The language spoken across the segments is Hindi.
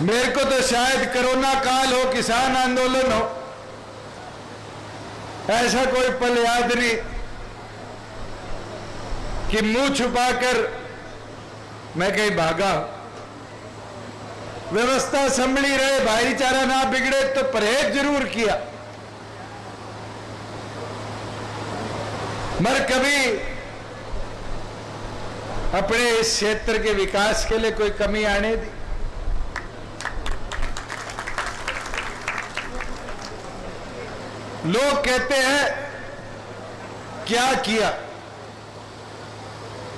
मेरे को तो शायद कोरोना काल हो, किसान आंदोलन हो, ऐसा कोई पल याद नहीं कि मुंह छुपाकर मैं कहीं भागा। व्यवस्था संभली रहे, भाईचारा ना बिगड़े तो परहेज जरूर किया, मगर कभी अपने इस क्षेत्र के विकास के लिए कोई कमी आने दी। लोग कहते हैं क्या किया।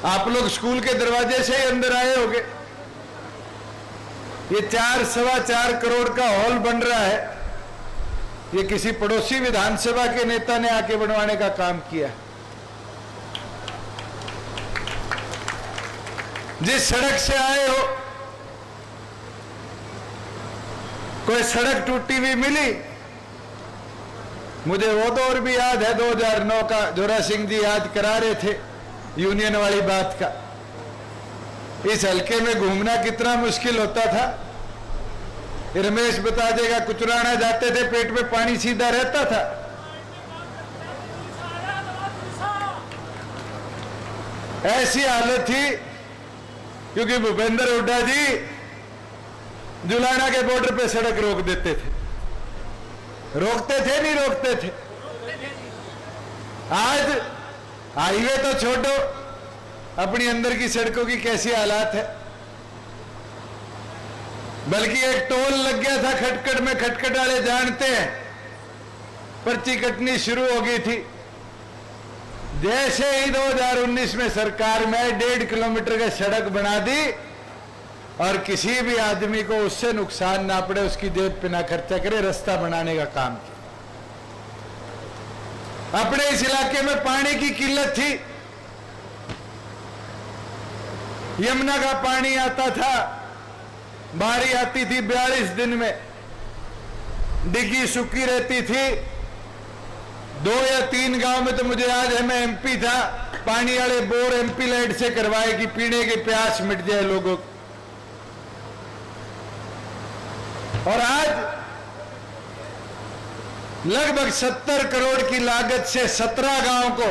आप लोग स्कूल के दरवाजे से ही अंदर आए होंगे। ये 4-4.25 करोड़ का हॉल बन रहा है, ये किसी पड़ोसी विधानसभा के नेता ने आके बनवाने का काम किया। जिस सड़क से आए हो, कोई सड़क टूटी हुई मिली? मुझे वो दौर भी याद है 2009 का, जोरा सिंह जी याद करा रहे थे यूनियन वाली बात का। इस हल्के में घूमना कितना मुश्किल होता था। रमेश बता देगा, कुचराना जाते थे, पेट में पानी सीधा रहता था। ऐसी हालत थी क्योंकि भूपेंद्र हुड्डा जी जुलाना के बॉर्डर पे सड़क रोक देते थे। रोकते थे नहीं रोकते थे? आज हाईवे तो छोड़ो, अपनी अंदर की सड़कों की कैसी हालात है। बल्कि एक टोल लग गया था खटखट में, खटखट वाले जानते हैं, पर्ची कटनी शुरू हो गई थी। जैसे ही 2019 में सरकार में 1.5 किलोमीटर की सड़क बना दी और किसी भी आदमी को उससे नुकसान ना पड़े, उसकी जेब पे ना खर्चा करे, रास्ता बनाने का काम किया। अपने इस इलाके में पानी की किल्लत थी। यमुना का पानी आता था, बारी आती थी 42 दिन में, डिग्गी सूखी रहती थी। 2 या 3 गांव में तो मुझे याद है, मैं एमपी था, पानी वाले बोर एमपी लाइट से करवाए कि पीने की प्यास मिट जाए लोगों की। और आज लगभग 70 करोड़ की लागत से 17 गांव को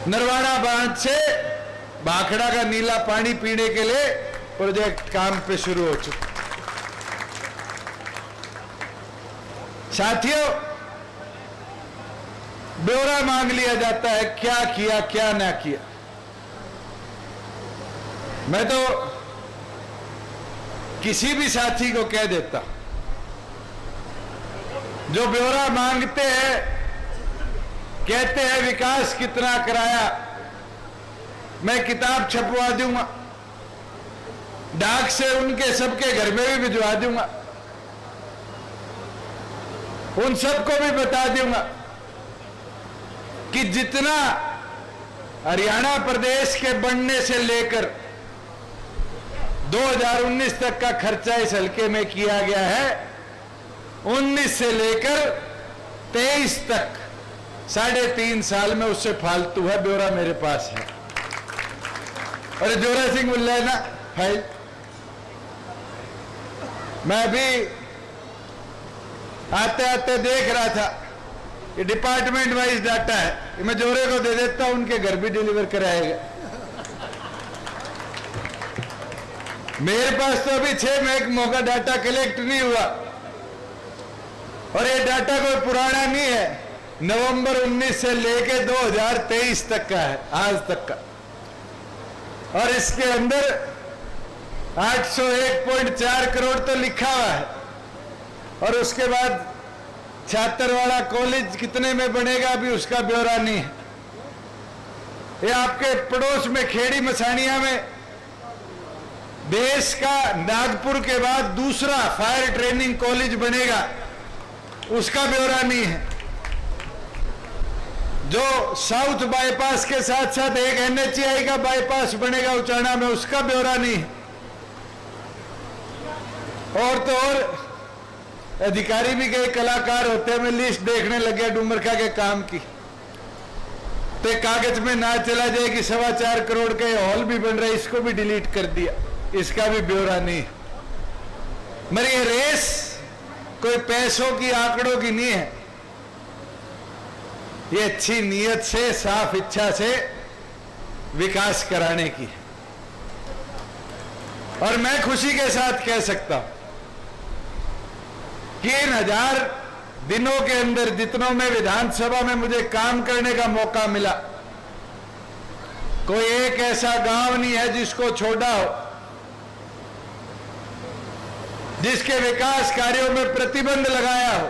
नरवाड़ा बांध से भाखड़ा का नीला पानी पीने के लिए प्रोजेक्ट काम पे शुरू हो चुका। साथियों, ब्यौरा मांग लिया जाता है, क्या किया क्या ना किया। मैं तो किसी भी साथी को कह देता, जो ब्यौरा मांगते हैं, कहते हैं विकास कितना कराया, मैं किताब छपवा दूंगा, डाक से उनके सबके घर में भी भिजवा दूंगा, उन सबको भी बता दूंगा कि जितना हरियाणा प्रदेश के बनने से लेकर 2019 तक का खर्चा इस हल्के में किया गया है, 19 से लेकर 23 तक 3.5 साल में उससे फालतू है ब्यौरा मेरे पास है। और जोरा सिंह बोल रहा है ना फाइल, मैं भी आते आते देख रहा था, ये डिपार्टमेंट वाइज डाटा है, ये मैं जोरे को दे देता हूं, उनके घर भी डिलीवर कराएगा। मेरे पास तो अभी 6 महीने का डाटा कलेक्ट नहीं हुआ, और ये डाटा कोई पुराना नहीं है, नवंबर 19 से लेके 2023 तक का है, आज तक का। और इसके अंदर 801.4 करोड़ तो लिखा हुआ है, और उसके बाद छात्रवाड़ा कॉलेज कितने में बनेगा अभी उसका ब्यौरा नहीं है। ये आपके पड़ोस में खेड़ी मसानिया में देश का नागपुर के बाद दूसरा फायर ट्रेनिंग कॉलेज बनेगा, उसका ब्यौरा नहीं है। जो साउथ बाईपास के साथ साथ एक NHAI का बाईपास बनेगा उचाना में, उसका ब्यौरा नहीं है। और तो और अधिकारी भी कई कलाकार होते हैं, मैं लिस्ट देखने लग गया डुमरखा के काम की, तो कागज में ना चला जाए कि 4.25 करोड़ के हॉल भी बन रहा है, इसको भी डिलीट कर दिया। इसका भी ब्यौरा नहीं। मगर ये रेस कोई पैसों की आंकड़ों की नहीं है, ये अच्छी नीयत से, साफ इच्छा से विकास कराने की। और मैं खुशी के साथ कह सकता हूं कि इन 1000 दिनों के अंदर जितनों में विधानसभा में मुझे काम करने का मौका मिला, कोई एक ऐसा गांव नहीं है जिसको छोड़ा हो, जिसके विकास कार्यों में प्रतिबंध लगाया हो,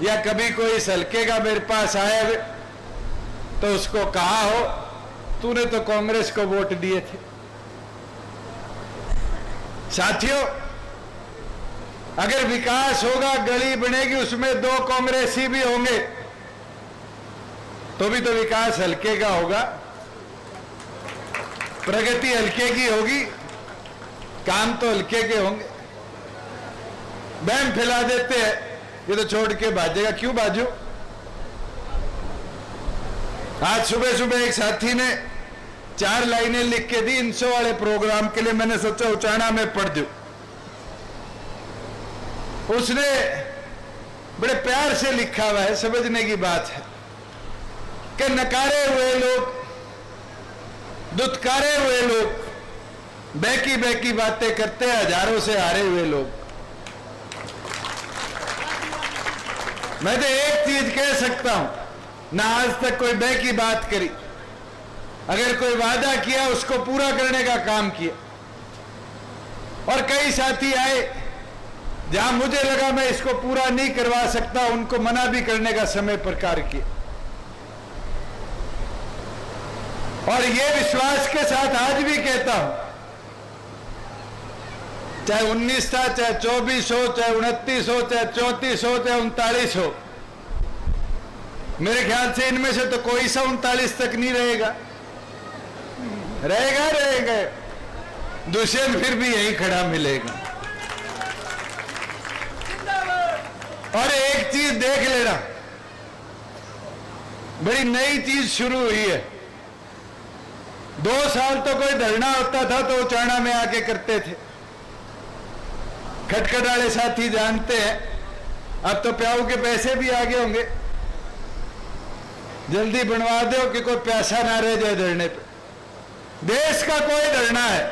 या कभी कोई इस हल्के का मेरे पास आया तो उसको कहा हो तूने तो कांग्रेस को वोट दिए थे। साथियों, अगर विकास होगा, गली बनेगी, उसमें 2 कांग्रेसी भी होंगे तो भी तो विकास हल्के का होगा, प्रगति हल्के की होगी, काम तो हल्के के होंगे। बहम फैला देते हैं, ये तो छोड़ के भाजेगा, क्यों भाजू? आज सुबह सुबह एक साथी ने 4 लाइनें लिख के दी 300 वाले प्रोग्राम के लिए, मैंने सोचा उचाना में पढ़ दूं। उसने बड़े प्यार से लिखा हुआ है, समझने की बात है कि नकारे हुए लोग, दुत्कारे हुए लोग, बहकी बहकी बातें करते हैं, हजारों से हारे हुए लोग। मैं तो एक चीज कह सकता हूं, ना आज तक कोई बहकी बात करी, अगर कोई वादा किया उसको पूरा करने का काम किया। और कई साथी आए जहां मुझे लगा मैं इसको पूरा नहीं करवा सकता, उनको मना भी करने का समय प्रकार किया। और ये विश्वास के साथ आज भी कहता हूं, चाहे 19 था, चाहे 24 हो, चाहे 29 हो, चाहे 34 हो, चाहे 39 हो, मेरे ख्याल से इनमें से तो कोई सा 39 तक नहीं रहेगा। रहेगा दुष्यंत फिर भी यही खड़ा मिलेगा। और एक चीज देख लेना, बड़ी नई चीज शुरू हुई है। 2 साल तो कोई धरना होता था तो उचाना में आके करते थे, खटखट वाले साथी जानते हैं। अब तो प्याऊ के पैसे भी आगे होंगे, जल्दी बनवा दो कि कोई प्यासा ना रह जाए धरने पे। देश का कोई धरना है,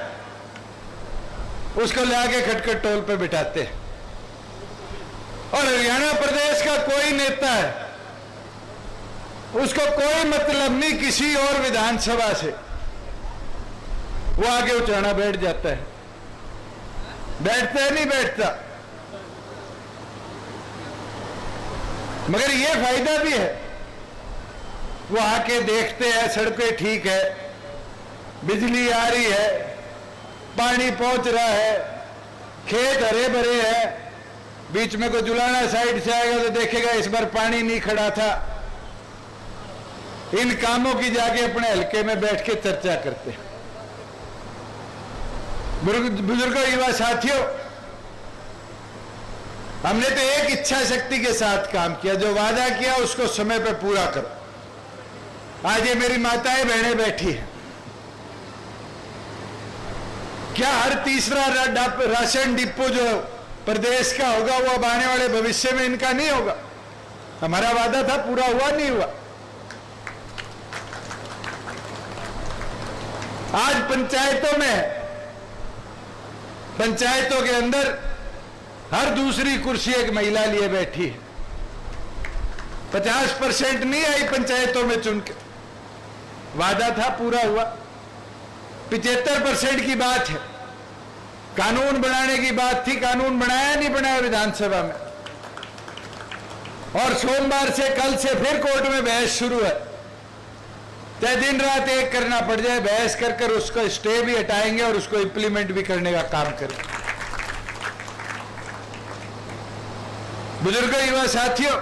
उसको ले आके खटखट टोल पे बिठाते हैं। और हरियाणा प्रदेश का कोई नेता है, उसको कोई मतलब नहीं किसी और विधानसभा से, वो आगे उचाना बैठ जाता है। बैठता है नहीं बैठता, मगर ये फायदा भी है, वो आके देखते हैं सड़कें ठीक है, बिजली आ रही है, पानी पहुंच रहा है, खेत हरे भरे हैं, बीच में कोई जुलाना साइड से आएगा तो देखेगा इस बार पानी नहीं खड़ा था। इन कामों की जाके अपने हल्के में बैठ के चर्चा करते हैं। बुजुर्गों, युवा साथियों, हमने तो एक इच्छा शक्ति के साथ काम किया, जो वादा किया उसको समय पे पूरा करो। आज ये मेरी माताएं बहनें बैठी हैं, क्या हर तीसरा राशन डिपो जो प्रदेश का होगा वो अब आने वाले भविष्य में इनका नहीं होगा? हमारा वादा था, पूरा हुआ नहीं हुआ। आज पंचायतों के अंदर हर दूसरी कुर्सी एक महिला लिए बैठी है। 50% नहीं आई पंचायतों में चुन के, वादा था, पूरा हुआ। 75% की बात है, कानून बनाने की बात थी, कानून बनाया नहीं बनाया विधानसभा में। और सोमवार से, कल से फिर कोर्ट में बहस शुरू है, चाहे दिन रात एक करना पड़ जाए, बहस कर कर उसका स्टे भी हटाएंगे और उसको इंप्लीमेंट भी करने का काम करेंगे। बुजुर्गों, युवा साथियों,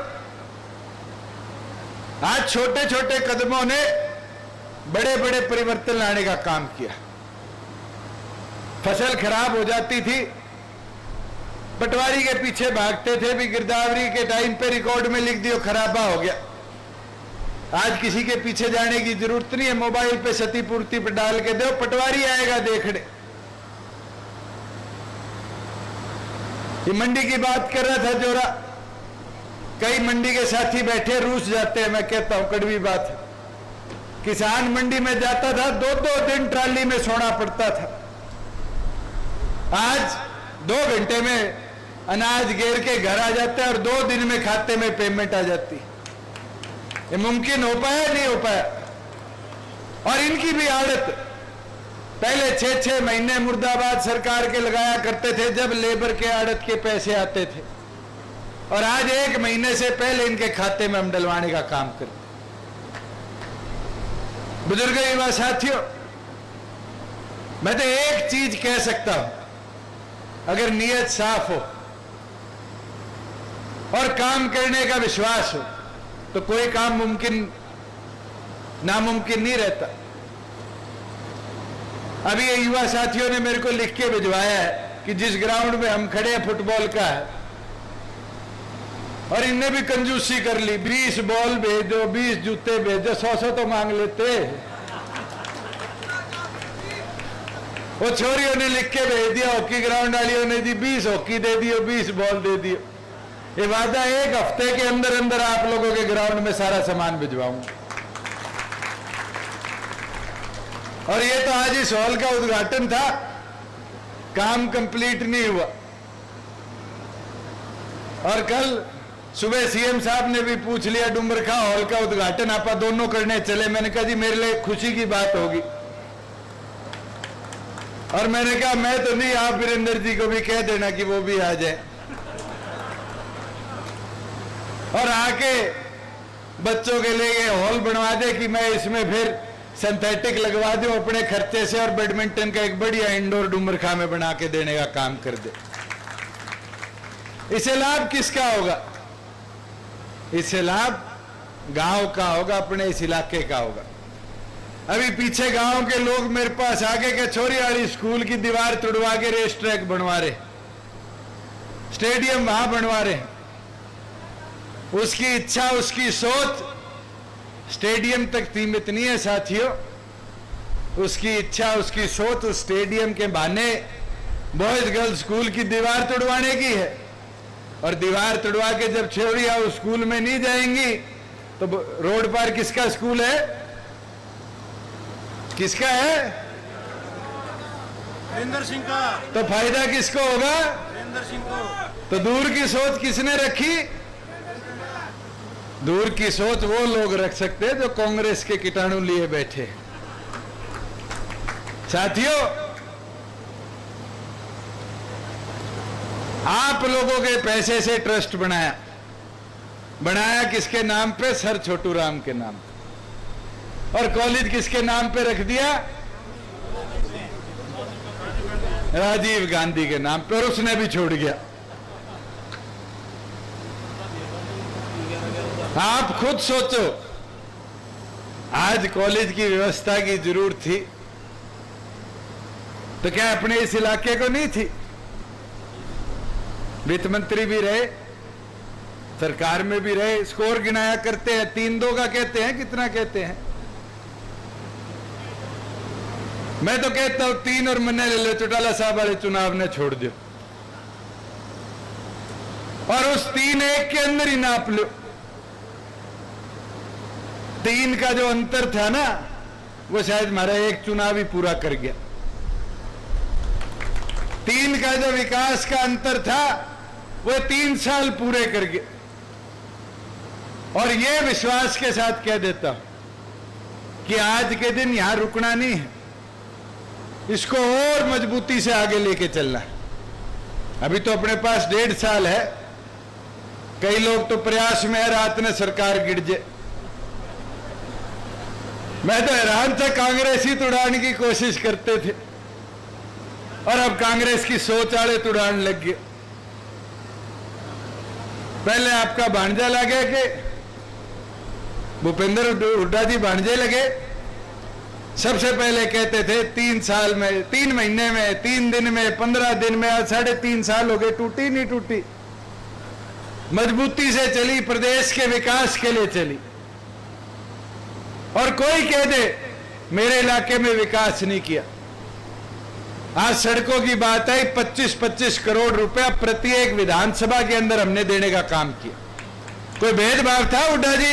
आज छोटे छोटे कदमों ने बड़े बड़े परिवर्तन लाने का काम किया। फसल खराब हो जाती थी, पटवारी के पीछे भागते थे, भी गिरदावरी के टाइम पे रिकॉर्ड में लिख दियो खराबा हो गया। आज किसी के पीछे जाने की जरूरत नहीं है, मोबाइल पे क्षतिपूर्ति पर डाल के दो, पटवारी आएगा देखने। ये मंडी की बात कर रहा था जोरा, कई मंडी के साथी बैठे रूस जाते हैं, मैं कहता हूं कड़वी बात है। किसान मंडी में जाता था, 2-2 दिन ट्राली में सोना पड़ता था। आज 2 घंटे में अनाज घेर के घर आ जाता है और 2 दिन में खाते में पेमेंट आ जाती। ये मुमकिन हो पाया? नहीं हो पाया। और इनकी भी आदत, पहले 6-6 महीने मुर्दाबाद सरकार के लगाया करते थे जब लेबर के आड़त के पैसे आते थे, और आज 1 महीने से पहले इनके खाते में हम डलवाने का काम करते। बुजुर्ग युवा साथियों, मैं तो एक चीज कह सकता हूं, अगर नीयत साफ हो और काम करने का विश्वास हो तो कोई काम नामुमकिन नहीं रहता। अभी ये युवा साथियों ने मेरे को लिख के भिजवाया है कि जिस ग्राउंड में हम खड़े हैं फुटबॉल का है, और इनने भी कंजूसी कर ली, 20 बॉल भेजो, 20 जूते भेजो, 100 तो मांग लेते। वो छोरियों ने लिख के भेज दिया, हॉकी ग्राउंड वालियों ने दी 20 हॉकी दे दियो, 20 बॉल दे दियो। ये वादा 1 हफ्ते के अंदर अंदर आप लोगों के ग्राउंड में सारा सामान भिजवाऊंगा। और ये तो आज इस हॉल का उद्घाटन था, काम कंप्लीट नहीं हुआ। और कल सुबह सीएम साहब ने भी पूछ लिया, डुमरखा हॉल का उद्घाटन आप दोनों करने चले। मैंने कहा जी मेरे लिए खुशी की बात होगी। और मैंने कहा मैं तो नहीं, आप वीरेंद्र जी को भी कह देना कि वो भी आ जाए और आके बच्चों के लिए हॉल बनवा दे कि मैं इसमें फिर सिंथेटिक लगवा दूं अपने खर्चे से, और बैडमिंटन का एक बढ़िया इंडोर डुमरखा में बना के देने का काम कर दे। इससे लाभ किसका होगा? इससे लाभ गांव का होगा, अपने इस इलाके का होगा। अभी पीछे गांव के लोग मेरे पास आके के छोरीवाड़ी स्कूल की दीवार तुड़वा के रेस ट्रैक बनवा रहे, स्टेडियम वहां बनवा रहे। उसकी इच्छा, उसकी सोच स्टेडियम तक सीमित नहीं है साथियों। उसकी इच्छा, उसकी सोच उस स्टेडियम के बहाने बॉयज गर्ल्स स्कूल की दीवार तुड़वाने की है। और दीवार तुड़वा के जब छोरियां उस स्कूल में नहीं जाएंगी तो रोड पर किसका स्कूल है? किसका है? वीरेंद्र सिंह का। तो फायदा किसको होगा? वीरेंद्र सिंह को। तो दूर की सोच किसने रखी? दूर की सोच वो लोग रख सकते हैं जो कांग्रेस के कीटाणु लिए बैठे। साथियों, आप लोगों के पैसे से ट्रस्ट बनाया किसके नाम पे? सर छोटू राम के नाम पे। और कॉलेज किसके नाम पे रख दिया? राजीव गांधी के नाम पे, और उसने भी छोड़ गया। आप खुद सोचो, आज कॉलेज की व्यवस्था की जरूरत थी तो क्या अपने इस इलाके को नहीं थी? वित्त मंत्री भी रहे, सरकार में भी रहे, स्कोर गिनाया करते हैं। 3-2 का कहते हैं, कितना कहते हैं? मैं तो कहता हूं 3 और मन्ने ले लो, चौटाला साहब वाले चुनाव ने छोड़ दियो और उस 3-1 के अंदर ही नाप लो। 3 का जो अंतर था ना, वो शायद हमारा 1 चुनाव ही पूरा कर गया। 3 का जो विकास का अंतर था वो 3 साल पूरे कर गए। और ये विश्वास के साथ कह देता हूं कि आज के दिन यहां रुकना नहीं है, इसको और मजबूती से आगे लेके चलना है। अभी तो अपने पास 1.5 साल है, कई लोग तो प्रयास में है रात में सरकार गिर जाए। मैं तो हैरान था, कांग्रेस ही तुड़ाने की कोशिश करते थे और अब कांग्रेस की सोच वाले तुड़ान लग गए। पहले आपका भांजा लगे कि भूपेंद्र हुड्डा जी भांजे लगे, सबसे पहले कहते थे 3 साल में, 3 महीने में, 3 दिन में, 15 दिन में, आज 3.5 साल हो गए, टूटी नहीं टूटी। मजबूती से चली, प्रदेश के विकास के लिए चली। और कोई कह दे मेरे इलाके में विकास नहीं किया, आज सड़कों की बात आई, 25-25 करोड़ रुपया प्रत्येक विधानसभा के अंदर हमने देने का काम किया। कोई भेदभाव था हुड्डा जी?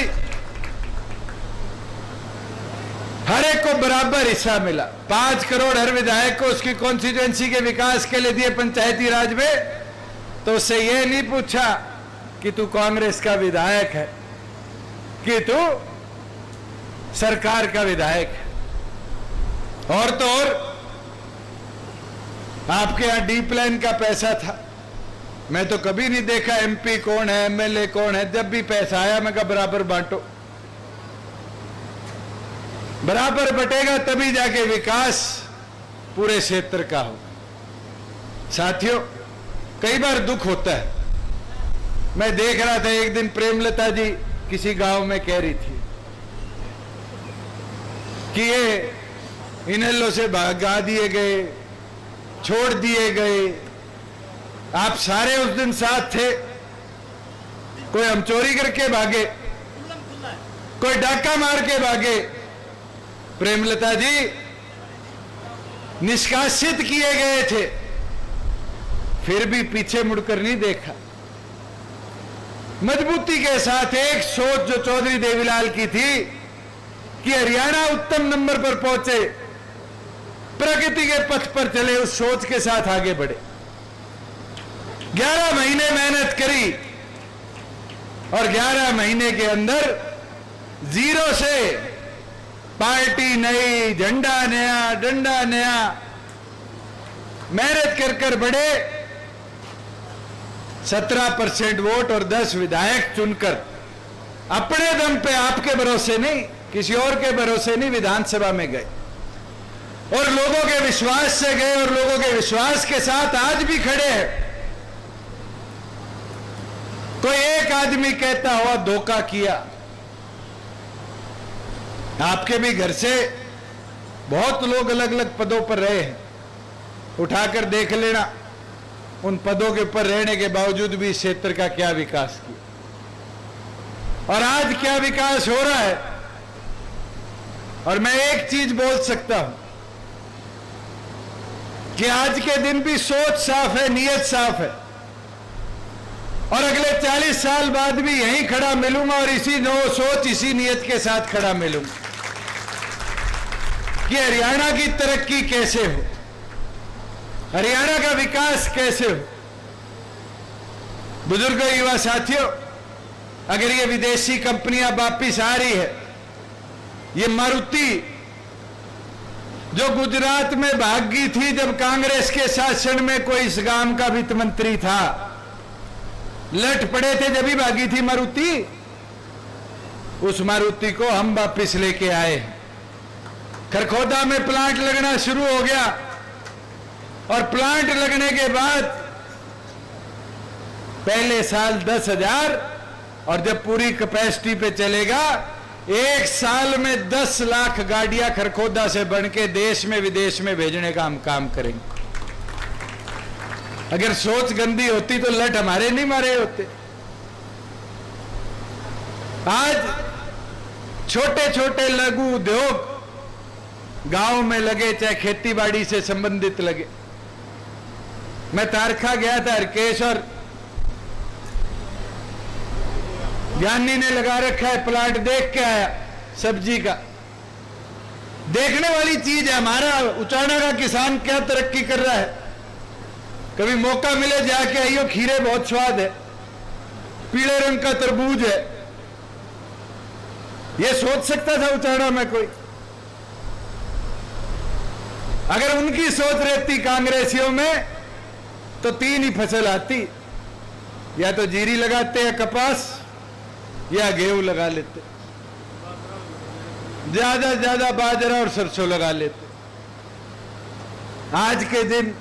हर एक को बराबर हिस्सा मिला। 5 करोड़ हर विधायक को उसकी कॉन्स्टिट्यूएंसी के विकास के लिए दिए पंचायती राज में। तो उससे यह नहीं पूछा कि तू कांग्रेस का विधायक है कि तू सरकार का विधायक है। और तो और आपके यहां डीप लाइन का पैसा था, मैं तो कभी नहीं देखा एमपी कौन है, एमएलए कौन है। जब भी पैसा आया मैं कहा बराबर बांटो, बराबर बटेगा तभी जाके विकास पूरे क्षेत्र का हो। साथियों, कई बार दुख होता है। मैं देख रहा था एक दिन प्रेमलता जी किसी गांव में कह रही थी कि ये इनेलो से भगा दिए गए, छोड़ दिए गए। आप सारे उस दिन साथ थे। कोई हम चोरी करके भागे, कोई डाका मार के भागे। प्रेमलता जी निष्कासित किए गए थे, फिर भी पीछे मुड़कर नहीं देखा। मजबूती के साथ एक सोच जो चौधरी देवीलाल की थी कि हरियाणा उत्तम नंबर पर पहुंचे, प्रगति के पथ पर चले, उस सोच के साथ आगे बढ़े। 11 महीने मेहनत करी और 11 महीने के अंदर जीरो से पार्टी नई, झंडा नया, डंडा नया, मेहनत कर कर बढ़े। 17% वोट और 10 विधायक चुनकर अपने दम पे, आपके भरोसे नहीं, किसी और के भरोसे नहीं, विधानसभा में गए और लोगों के विश्वास से गए और लोगों के विश्वास के साथ आज भी खड़े हैं। कोई एक आदमी कहता हुआ धोखा किया। आपके भी घर से बहुत लोग अलग अलग पदों पर रहे हैं, उठाकर देख लेना उन पदों के ऊपर रहने के बावजूद भी इस क्षेत्र का क्या विकास किया और आज क्या विकास हो रहा है। और मैं एक चीज बोल सकता हूं कि आज के दिन भी सोच साफ है, नीयत साफ है और अगले 40 साल बाद भी यहीं खड़ा मिलूंगा और इसी सोच, इसी नीयत के साथ खड़ा मिलूंगा कि हरियाणा की तरक्की कैसे हो, हरियाणा का विकास कैसे हो। बुजुर्गों, युवा साथियों, अगर ये विदेशी कंपनियां वापिस आ रही है, ये मारुति जो गुजरात में भागी थी जब कांग्रेस के शासन में कोई इस गांव का वित्त मंत्री था, लट पड़े थे जब ही भागी थी मारुति, उस मारुति को हम वापिस लेके आए। खरखोदा में प्लांट लगना शुरू हो गया और प्लांट लगने के बाद पहले साल 10,000 और जब पूरी कैपेसिटी पे चलेगा 1 साल में 10 लाख गाड़ियां खरखोदा से बन के देश में विदेश में भेजने का हम काम करेंगे। अगर सोच गंदी होती तो लट हमारे नहीं मारे होते। आज छोटे छोटे लघु उद्योग गांव में लगे, चाहे खेती बाड़ी से संबंधित लगे। मैं तारखा गया था हरकेश और ज्ञानी ने लगा रखा है प्लांट, देख के आया सब्जी का। देखने वाली चीज है। हमारा उचाना का किसान क्या तरक्की कर रहा है। कभी मौका मिले जाके आइयो, खीरे बहुत स्वाद है, पीले रंग का तरबूज है। ये सोच सकता था उचाना में कोई? अगर उनकी सोच रहती कांग्रेसियों में तो 3 ही फसल आती, या तो जीरी लगाते या कपास या गेहूं लगा लेते, ज्यादा से ज्यादा बाजरा और सरसों लगा लेते। आज के दिन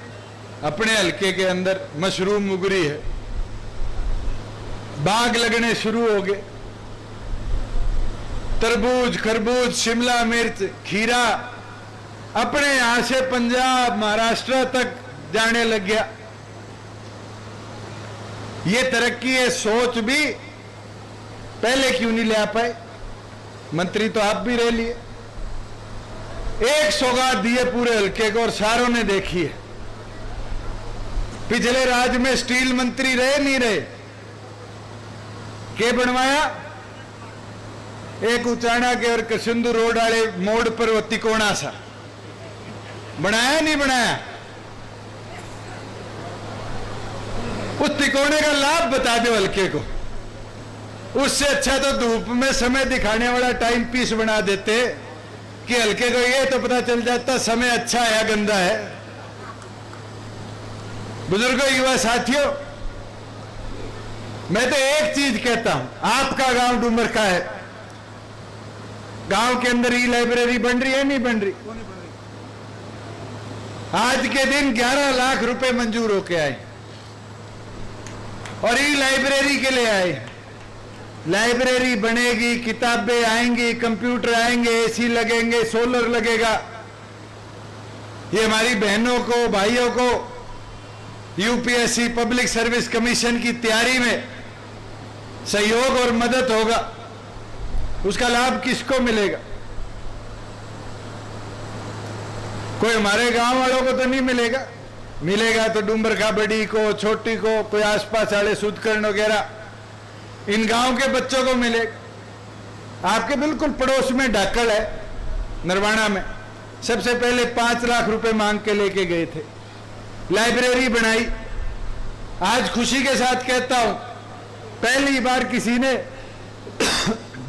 अपने हलके के अंदर मशरूम उगरी है, बाग लगने शुरू हो गए, तरबूज, खरबूज, शिमला मिर्च, खीरा अपने यहां से पंजाब, महाराष्ट्र तक जाने लग गया। ये तरक्की है, सोच भी पहले क्यों नहीं ले आ पाए? मंत्री तो आप भी रह लिए। एक सौगात दिए पूरे हल्के को और सारों ने देखी है। पिछले राज में स्टील मंत्री रहे नहीं रहे, के बनवाया? एक उचाणा के और कसुंदू रोड वाले मोड़ पर वो तिकोना सा बनाया नहीं बनाया? उस तिकोने का लाभ बता दो हल्के को। उससे अच्छा तो धूप में समय दिखाने वाला टाइम पीस बना देते कि हल्के को ये तो पता चल जाता समय अच्छा है या गंदा है। बुजुर्गों, युवा साथियों, मैं तो एक चीज कहता हूं, आपका गांव डूमर का है, गांव के अंदर ई लाइब्रेरी बन रही है नहीं बन रही? आज के दिन 11 लाख रुपए मंजूर होके आए और ई लाइब्रेरी के लिए आए। लाइब्रेरी बनेगी, किताबें आएंगी, कंप्यूटर आएंगे, एसी लगेंगे, सोलर लगेगा। ये हमारी बहनों को, भाइयों को यूपीएससी पब्लिक सर्विस कमीशन की तैयारी में सहयोग और मदद होगा। उसका लाभ किसको मिलेगा? कोई हमारे गांव वालों को तो नहीं मिलेगा, मिलेगा तो डूमरखा बड़ी को, छोटी को, कोई आसपास वाले सुदकर्ण वगैरह इन गांव के बच्चों को मिलेगा। आपके बिल्कुल पड़ोस में ढाकल है, नरवाना में, सबसे पहले 5 लाख रुपए मांग के लेके गए थे, लाइब्रेरी बनाई। आज खुशी के साथ कहता हूं, पहली बार किसी ने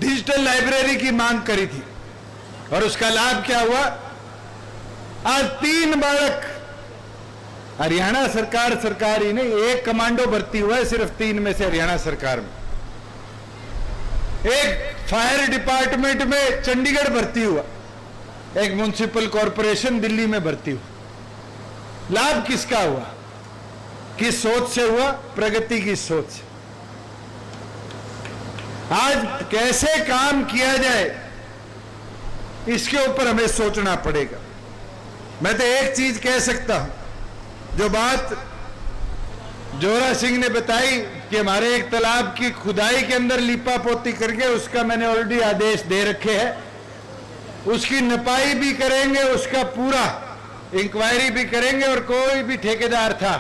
डिजिटल लाइब्रेरी की मांग करी थी और उसका लाभ क्या हुआ? आज 3 बालक, हरियाणा सरकार ही नहीं, एक कमांडो भर्ती हुआ है सिर्फ 3 में से हरियाणा सरकार में। एक फायर डिपार्टमेंट में चंडीगढ़ भर्ती हुआ, एक म्युनिसिपल कॉरपोरेशन दिल्ली में भर्ती हुआ। लाभ किसका हुआ? किस सोच से हुआ? प्रगति की सोच से। आज कैसे काम किया जाए इसके ऊपर हमें सोचना पड़ेगा। मैं तो एक चीज कह सकता हूं, जो बात जोरा सिंह ने बताई कि हमारे एक तालाब की खुदाई के अंदर लीपा पोती करके, उसका मैंने ऑलरेडी आदेश दे रखे हैं, उसकी नपाई भी करेंगे, उसका पूरा इंक्वायरी भी करेंगे और कोई भी ठेकेदार था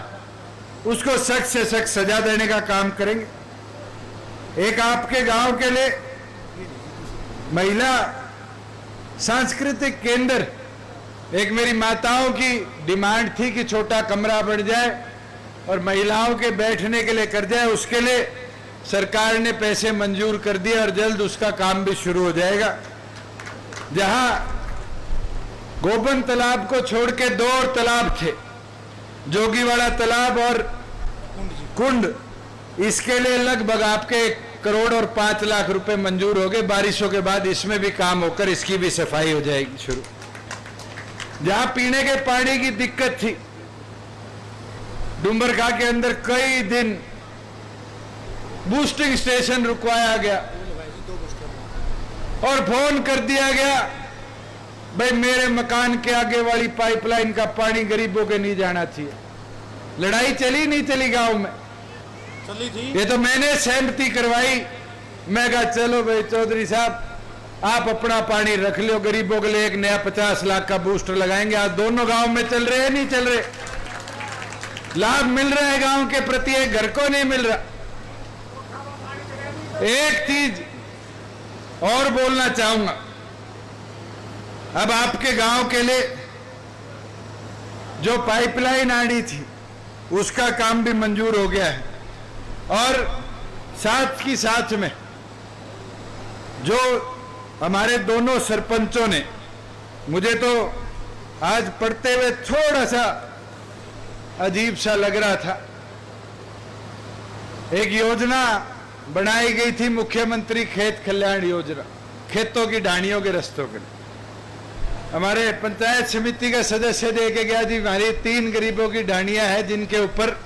उसको सख्त से सख्त सजा देने का काम करेंगे। एक आपके गांव के लिए महिला सांस्कृतिक केंद्र, एक मेरी माताओं की डिमांड थी कि छोटा कमरा बन जाए और महिलाओं के बैठने के लिए कर जाए, उसके लिए सरकार ने पैसे मंजूर कर दिए और जल्द उसका काम भी शुरू हो जाएगा। जहां गोबन तालाब को छोड़ के 2 और तालाब थे, जोगीवाड़ा तालाब और कुंड, इसके लिए लगभग आपके 1 करोड़ और 5 लाख रुपए मंजूर हो गए। बारिशों के बाद इसमें भी काम होकर इसकी भी सफाई हो जाएगी शुरू। जहां पीने के पानी की दिक्कत थी, डूमरखा के अंदर कई दिन बूस्टिंग स्टेशन रुकवाया गया और फोन कर दिया गया, भाई मेरे मकान के आगे वाली पाइपलाइन का पानी गरीबों के नहीं जाना चाहिए। लड़ाई चली नहीं चली गांव में? चली थी। ये तो मैंने सहमति करवाई। मैं कहा चलो भाई चौधरी साहब, आप अपना पानी रख लो, गरीबों के लिए एक नया 50 लाख का बूस्टर लगाएंगे। आज दोनों गांव में चल रहे हैं नहीं चल रहे? लाभ मिल रहा है गांव के प्रति, एक घर को नहीं मिल रहा। एक चीज और बोलना चाहूंगा, अब आपके गांव के लिए जो पाइपलाइन आनी थी उसका काम भी मंजूर हो गया है और साथ ही साथ में जो हमारे दोनों सरपंचों ने, मुझे तो आज पढ़ते हुए थोड़ा सा अजीब सा लग रहा था, एक योजना बनाई गई थी मुख्यमंत्री खेत कल्याण योजना, खेतों की ढाणियों के रस्तों के लिए। हमारे पंचायत समिति का सदस्य दे के गया जी, हमारी 3 गरीबों की ढाणियां हैं जिनके ऊपर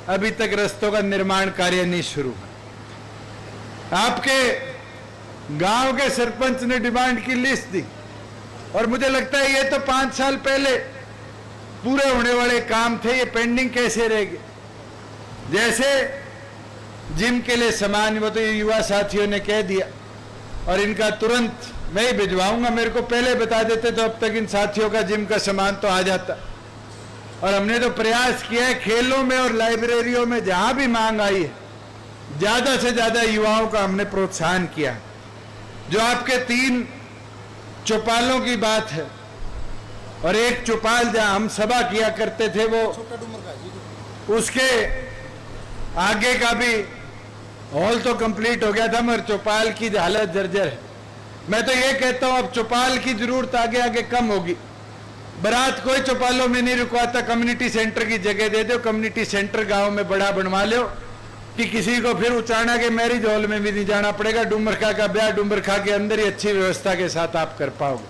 अभी तक रस्तों का निर्माण कार्य नहीं शुरू हुआ। आपके गांव के सरपंच ने डिमांड की लिस्ट दी और मुझे लगता है ये तो 5 साल पहले पूरे होने वाले काम थे, ये पेंडिंग कैसे रह गए? जैसे जिम के लिए सामान, वो तो युवा साथियों ने कह दिया और इनका तुरंत मैं ही भिजवाऊंगा। मेरे को पहले बता देते तो अब तक इन साथियों का जिम का सामान तो आ जाता। और हमने तो प्रयास किया है खेलों में और लाइब्रेरियों में जहां भी मांग आई है ज्यादा से ज्यादा युवाओं का हमने प्रोत्साहन किया। जो आपके 3 चौपालों की बात है और एक चौपाल जहां हम सभा किया करते थे वो उसके आगे का भी हॉल तो कंप्लीट हो गया था मगर चौपाल की हालत जर्जर है। मैं तो ये कहता हूं अब चौपाल की जरूरत आगे आगे कम होगी। बारात कोई चौपालों में नहीं रुकवाता, कम्युनिटी सेंटर की जगह दे दो, कम्युनिटी सेंटर गांव में बड़ा बनवा लो कि किसी को फिर उचाना के मैरिज हॉल में भी नहीं जाना पड़ेगा। डुमरखा का ब्याह डुमरखा के अंदर ही अच्छी व्यवस्था के साथ आप कर पाओगे।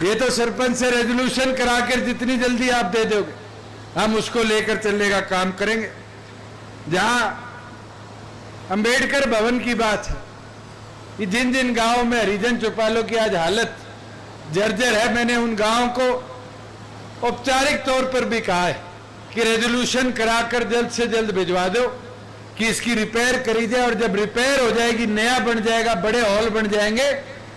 ये तो सरपंच से रेजोल्यूशन कराकर जितनी जल्दी आप दे दोगे हम उसको लेकर चलने का काम करेंगे। जहां अंबेडकर भवन की बात है कि जिन जिन गांवों में हरिजन चौपालों की आज हालत जर्जर है, मैंने उन गांवों को औपचारिक तौर पर भी कहा है कि रेजोल्यूशन कराकर जल्द से जल्द भिजवा दो कि इसकी रिपेयर करी जाए और जब रिपेयर हो जाएगी नया बन जाएगा, बड़े हॉल बन जाएंगे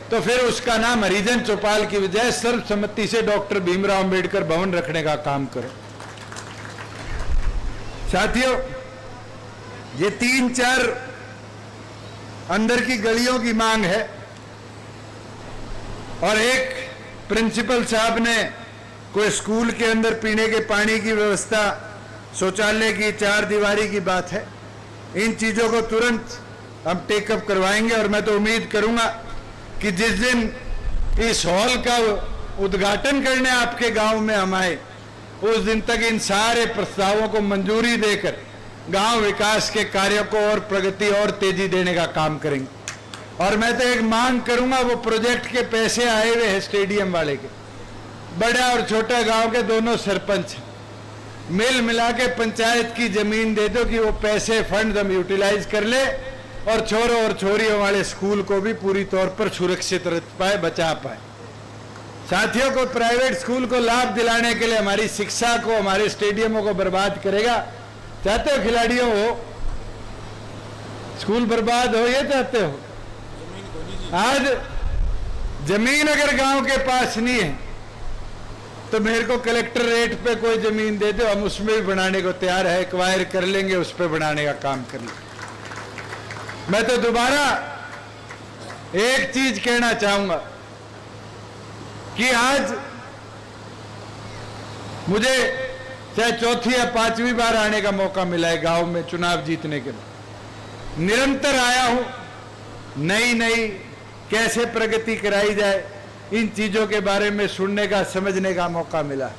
तो फिर उसका नाम हरिजन चौपाल की बजाय सर्वसम्मति से डॉक्टर भीमराव अंबेडकर भवन रखने का काम करो। साथियों, ये 3-4 अंदर की गलियों की मांग है और एक प्रिंसिपल साहब ने कोई स्कूल के अंदर पीने के पानी की व्यवस्था, शौचालय की 4 दीवारी की बात है। इन चीजों को तुरंत हम टेकअप करवाएंगे और मैं तो उम्मीद करूंगा कि जिस दिन इस हॉल का उद्घाटन करने आपके गांव में हम आए उस दिन तक इन सारे प्रस्तावों को मंजूरी देकर गांव विकास के कार्यों को और प्रगति और तेजी देने का काम करेंगे। और मैं तो एक मांग करूंगा, वो प्रोजेक्ट के पैसे आए हुए हैं स्टेडियम वाले के, बड़ा और छोटा गांव के दोनों सरपंच मिल मिला के पंचायत की जमीन दे दो कि वो पैसे फंड हम यूटिलाइज कर ले और छोरों और छोरियों वाले स्कूल को भी पूरी तौर पर सुरक्षित रख पाए, बचा पाए। साथियों को प्राइवेट स्कूल को लाभ दिलाने के लिए हमारी शिक्षा को, हमारे स्टेडियमों को बर्बाद करेगा। चाहते हो खिलाड़ियों हो स्कूल बर्बाद हो, ये चाहते हो? आज जमीन अगर गांव के पास नहीं है तो मेरे को कलेक्टर रेट पे कोई जमीन दे दो, हम उसमें भी बनाने को तैयार है, एक्वायर कर लेंगे, उस पर बनाने का काम कर लेंगे। मैं तो दोबारा एक चीज कहना चाहूंगा कि आज मुझे चाहे 4थी या 5वीं बार आने का मौका मिला है गांव में चुनाव जीतने के लिए। निरंतर आया हूं, नई नई कैसे प्रगति कराई जाए इन चीजों के बारे में सुनने का, समझने का मौका मिला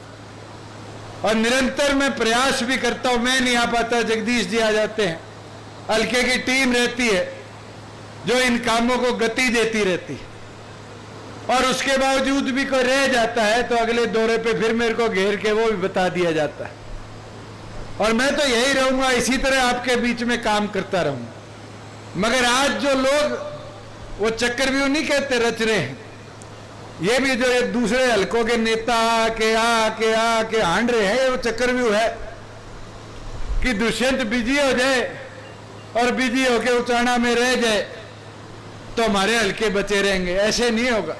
और निरंतर मैं प्रयास भी करता हूं। मैं नहीं आ पाता, जगदीश जी आ जाते हैं, हल्के की टीम रहती है जो इन कामों को गति देती रहती है और उसके बावजूद भी कोई रह जाता है तो अगले दौरे पे फिर मेरे को घेर के वो भी बता दिया जाता है। और मैं तो यही रहूंगा, इसी तरह आपके बीच में काम करता रहूंगा। मगर आज जो लोग वो चक्रव्यूह नहीं कहते रच रहे हैं, ये भी जो एक दूसरे हलकों के नेता आके हांड रहे हैं, ये वो चक्रव्यूह है कि दुष्यंत बिजी हो जाए और बिजी होके उचाना में रह जाए तो हमारे हल्के बचे रहेंगे। ऐसे नहीं होगा।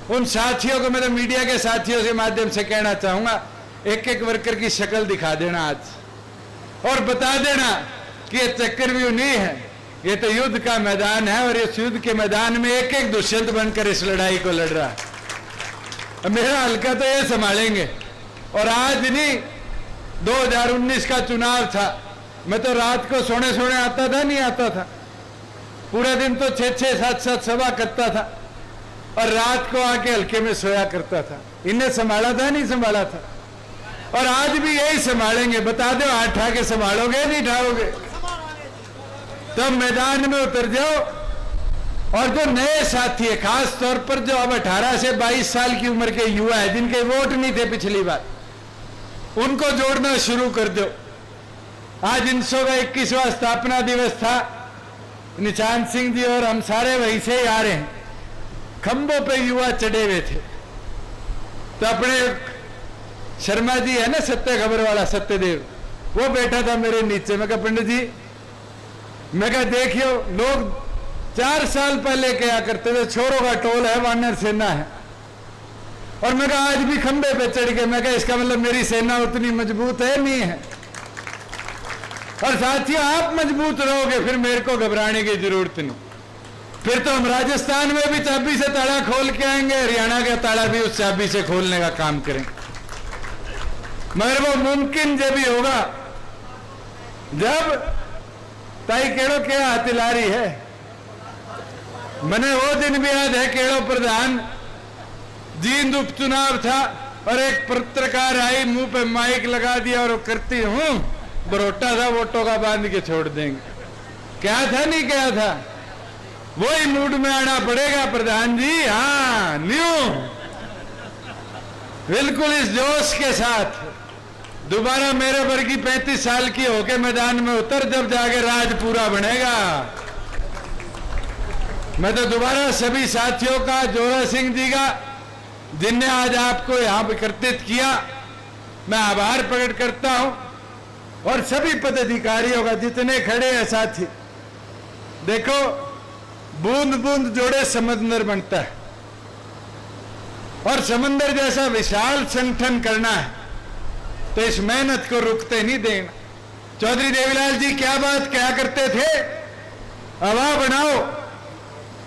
उन साथियों को, मैं तो मीडिया के साथियों के माध्यम से कहना चाहूंगा, एक एक वर्कर की शक्ल दिखा देना आज और बता देना कि ये चक्रव्यूह नहीं है, ये तो युद्ध का मैदान है और इस युद्ध के मैदान में एक एक दुष्यंत बनकर इस लड़ाई को लड़ रहा है। मेरा हल्का तो ये संभालेंगे। और आज नहीं, 2019 का चुनाव था, मैं तो रात को सोने आता था, नहीं आता था, पूरा दिन तो 6-6, 7-7 सभा करता था और रात को आके हल्के में सोया करता था। इन्हें संभाला था, नहीं संभाला था? और आज भी यही संभालेंगे। बता दो, हाथ उठा के संभालोगे, नहीं उठाओगे? तब मैदान में उतर जाओ। और जो नए साथी है, खास तौर पर जो अब 18 से 22 साल की उम्र के युवा है, जिनके वोट नहीं थे पिछली बार, उनको जोड़ना शुरू कर दो। आज 1921वां स्थापना दिवस था, निशान सिंह जी और हम सारे वहीं से ही आ रहे हैं। खंभों पे युवा चढ़े हुए थे, तो अपने शर्मा जी है ना, सत्य खबर वाला सत्यदेव, वो बैठा था मेरे नीचे। मैं कहा पंडित जी, मैं कहा देखियो, लोग 4 साल पहले क्या करते थे, छोरों का टोल है, वानर सेना है, और मैं कहा आज भी खंबे पे चढ़ के, मैं कहा इसका मतलब मेरी सेना उतनी मजबूत है नहीं है। और साथियों आप मजबूत रहोगे फिर मेरे को घबराने की जरूरत नहीं। फिर तो हम राजस्थान में भी चाबी से ताला खोल के आएंगे, हरियाणा का ताला भी उस चाबी से खोलने का काम करेंगे। मगर वो मुमकिन जब भी होगा जब ताई केड़ो क्या हथिलारी है। मैंने वो दिन भी याद है, केड़ो प्रधान जींद उपचुनाव था और एक पत्रकार आई, मुंह पे माइक लगा दिया और वो करती हूं बरोटा था, वोटों का बांध के छोड़ देंगे। क्या था नहीं क्या था, वही मूड में आना पड़ेगा प्रधान जी। हाँ न्यू बिल्कुल इस जोश के साथ दोबारा मेरे वर्गी 35 साल की होके मैदान में उतर, जब जाके राज पूरा बनेगा। मैं तो दोबारा सभी साथियों का, जोरा सिंह जी का जिनने आज आपको यहां एकत्रित किया, मैं आभार प्रकट करता हूं। और सभी पदाधिकारियों का जितने खड़े हैं साथी, देखो बूंद बूंद जोड़े समंदर बनता है और समंदर जैसा विशाल संगठन करना है तो इस मेहनत को रुकते नहीं देना। चौधरी देवीलाल जी क्या बात क्या करते थे, हवा बनाओ,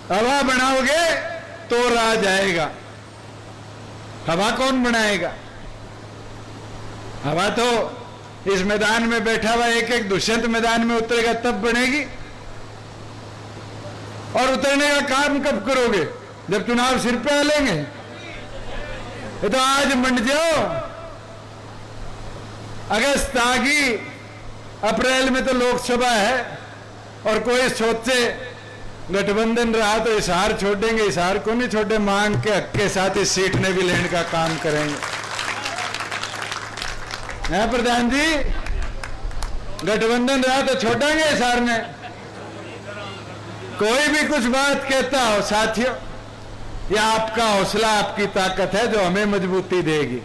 हवा बनाओगे तो राज आएगा। हवा कौन बनाएगा? हवा तो इस मैदान में बैठा हुआ एक एक दुष्यंत मैदान में उतरेगा तब बनेगी। और उतरने का काम कब करोगे? जब चुनाव सिर पे आ लेंगे। ये तो आज मंड जाओ, अगस्त आ गई, अप्रैल में तो लोकसभा है और कोई सोचे गठबंधन रहा तो हिसार छोड़ेंगे। हिसार को नहीं छोड़े, मांग के हक के साथ इस सीट ने भी लेने का काम करेंगे। है प्रधान जी, गठबंधन रहा तो छोड़ेंगे हिसार ने। कोई भी कुछ बात कहता हो साथियों, यह आपका हौसला, आपकी ताकत है जो हमें मजबूती देगी।